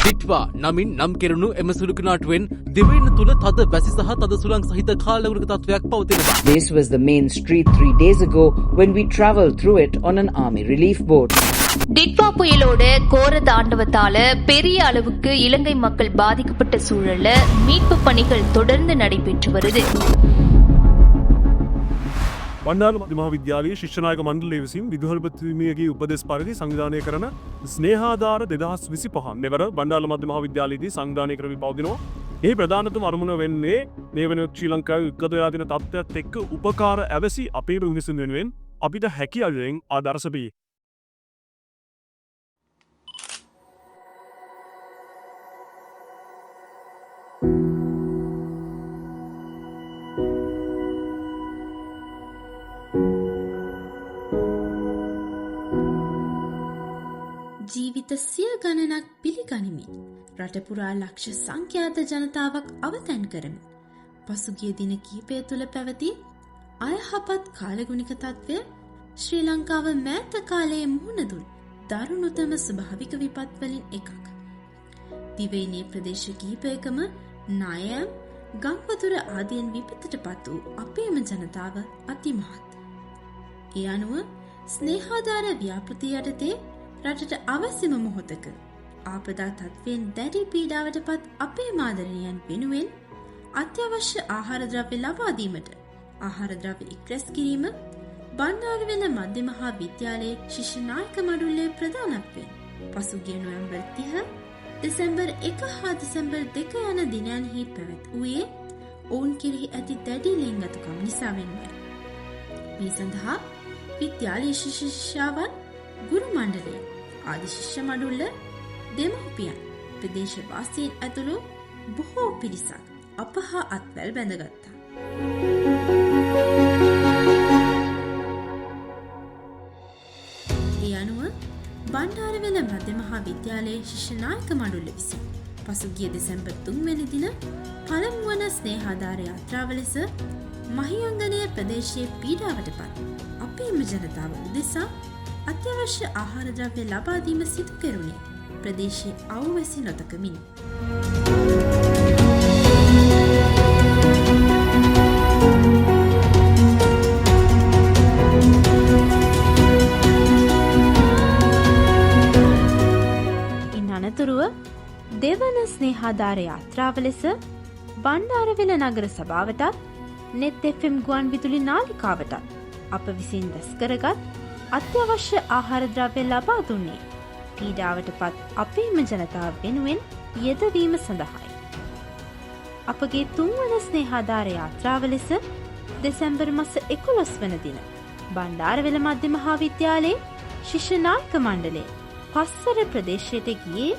ඩිට්වා නමින් නම් කෙරුණු එම සුළු කුණාටුවෙන් දිවයින තුල තද වැසි සහ තද සුළං සහිත කාලවෘක තත්වයක් පවතිනවා. This was the main street 3 days ago when we travelled through it on an army relief boat. Ditwah புயலோட கோர தாண்டவத்தால பெரிய அளவுக்கு இலங்கை மக்கள் பாதிக்கப்பட்ட சூழல்ல மீட்பு பணிகள் தொடர்ந்து நடைபெற்று வருது. බණ්ඩාර මහාවිද්‍යාලයේ ශිෂ්‍යනායක මණ්ඩලය විසින් විදුහල්පතිතුමියගේ උපදෙස් පරිදි සංවිධානය කරන ස්නේහාධාර 2025 මෙවර බණ්ඩාර මහාවිද්‍යාලයේදී සංවිධානය කරවි පවතිනවා. ඒ ප්‍රධානතම අරමුණ වෙන්නේ මේ වෙනකොට ශ්‍රී ලංකාවේ විකෘත වෙලා තියෙන තත්ත්වයත් එක්ක උපකාර ඇවසි අපේ මිනිසුන් වෙනුවෙන් අපිට හැකි අයුරින් ආදර්ශ වේ. ජීවිත සිය ගණනක් පිළිගනිමින් රටපුරා ලක්ෂ සංඛ්‍යාත ජනතාවක් අවතැන් කරමින් පසුගිය දින කිහිපය තුළ පැවති අයහපත් කාලගුණික තත්ත්වය ශ්‍රී ලංකාව මෑත කාලයේ මුහුණ දුන් දරුණුතම ස්වභාවික විපත්වලින් එකක්. දිවයිනේ ප්‍රදේශ කිහිපයකම නායම් ගංවතුර ආදියන් විපතට පත් වූ අපේම ජනතාව අතිමහත්. ඒ අනුව ස්නේහාධාර ව්‍යාපෘතිය යටතේ රටට අවශ්‍යම මොහොතක ආපදා තත්ත්වයෙන් දැඩි පීඩාවට පත් අපේ මාදරණියන් වෙනුවෙන් අත්‍යවශ්‍ය ආහාර ද්‍රව්‍ය ලබා දීමට ආහාර ද්‍රව්‍ය එක්රැස් කිරීම බණ්ඩාරවෙල මධ්‍ය මහා විද්‍යාලයේ ශිෂ්‍ය නායක මඩුල්ලේ ප්‍රධානත්වයෙන් පසුගිය නොවැම්බර් 30 දෙසැම්බර් 1 හා දෙසැම්බර් 2 යන දිනයන්හි පැවැත්වුයේ ඔවුන් කෙරෙහි ඇති දැඩි ලෙන්ගතුකම් නිසාවෙන්මයි. මේ සඳහා විද්‍යාලීය ශිෂ්‍යාවන් ගුරු මණ්ඩලය ආදි ශිෂ්‍ය මඩුල්ල දෙමව්පියන් ප්‍රදේශවාසීන් ඇතුළු බොහෝ පිරිසක් අප හා අත්වැල් බැඳගත්තා. ඒ අනුව බණ්ඩාරවෙල මධ්‍ය මහා විද්‍යාලයේ ශිෂ්‍ය නායක මඩුල්ල විසින් පසුගිය දෙසැම්බර් 3 වැනි දින පළමු වන ස්නේහාධාර යාත්‍රාව ලෙස මහියංගනය ප්‍රදේශයේ පීඩාවට පත් අපේම ජනතාව උදෙසා අත්‍යවශ්‍ය ආහාර ද්‍රව්‍ය ලබා දීම සිදු කෙරුණේ ප්‍රදේශයේ අවවැසි නොතකමිනි. ඉන් අනතුරුව දෙවන ස්නේහාධාර යාත්‍රාව ලෙස බණ්ඩාරවෙල නගර සභාවටත් net FM ගුවන් විදුලි නාලිකාවටත් අප විසින් දැස් කරගත් අත්‍යවශ්‍ය ආහාර ද්‍රව්‍ය ලබා දුන්නේ පීඩාවට පත් අපේම ජනතාව වෙනුවෙන් යෙදවීම සඳහායි. අපගේ 3 වන ස්නේහාධාර යාත්‍රාව ලෙස දෙසැම්බර් මාස 11 වන දින බණ්ඩාරවෙල මධ්‍ය මහා විද්‍යාලයේ ශිෂ්‍ය නායක මණ්ඩලය පස්සර ප්‍රදේශයට ගියේ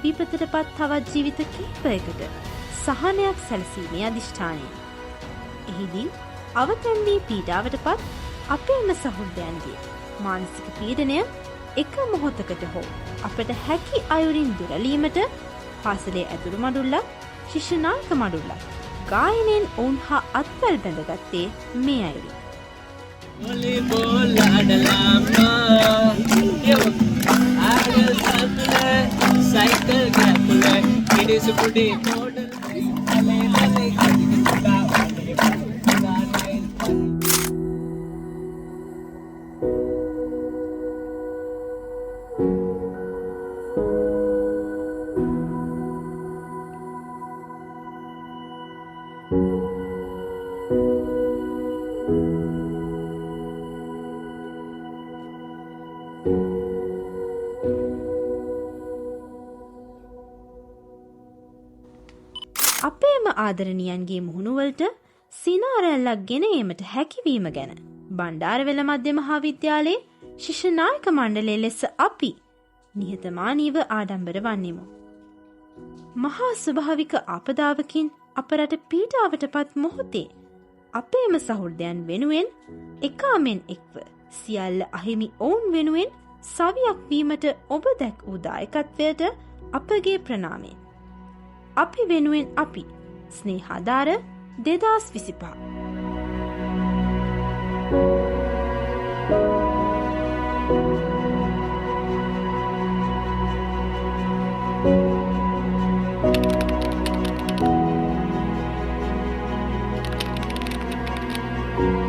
විපතට පත් තවත් ජීවිත කිහිපයකට සහනයක් සැලසීමේ අදිෂ්ඨානයෙන්. එහිදී අවතැන් වී පීඩාවට පත් අපේම සහෘදයන්ගේ මානසික පීඩනය එක මොහොතකට හෝ අපට හැකි අයුරින් දුරලීමට පාසලේ ඇතුළු මඩුල්ලක් ශිෂ්‍ය නායක මඩුල්ලක් ගායනයෙන් ඔවුන් හා අත්වැල් බැඳගත්තේ මේ අයුරින්. අපේම ආදරණියන්ගේ මුහුණුවලට සිනාරැල්ලක් ගෙන ඒමට හැකිවීම ගැන බණ්ඩාරවෙල මධ්‍ය මහා විද්‍යාලයේ ශිෂ්‍ය නායක මණ්ඩලය ලෙස අපි නිහතමානීව ආඩම්බර වන්නෙමු. මහා ස්වභාවික ආපදාවකින් අප රට පීඩාවට පත් මොහොතේ අපේම සහෘදයන් වෙනුවෙන් එකාමෙන් එක්ව සියල්ල අහිමි ඔවුන් වෙනුවෙන් සවියක් වීමට ඔබ දැක් වූ දායකත්වයට අපගේ ප්‍රණාමය. අපි වෙනුවෙන් අපි ස්නේහාධාර 2025. තියෙනවා.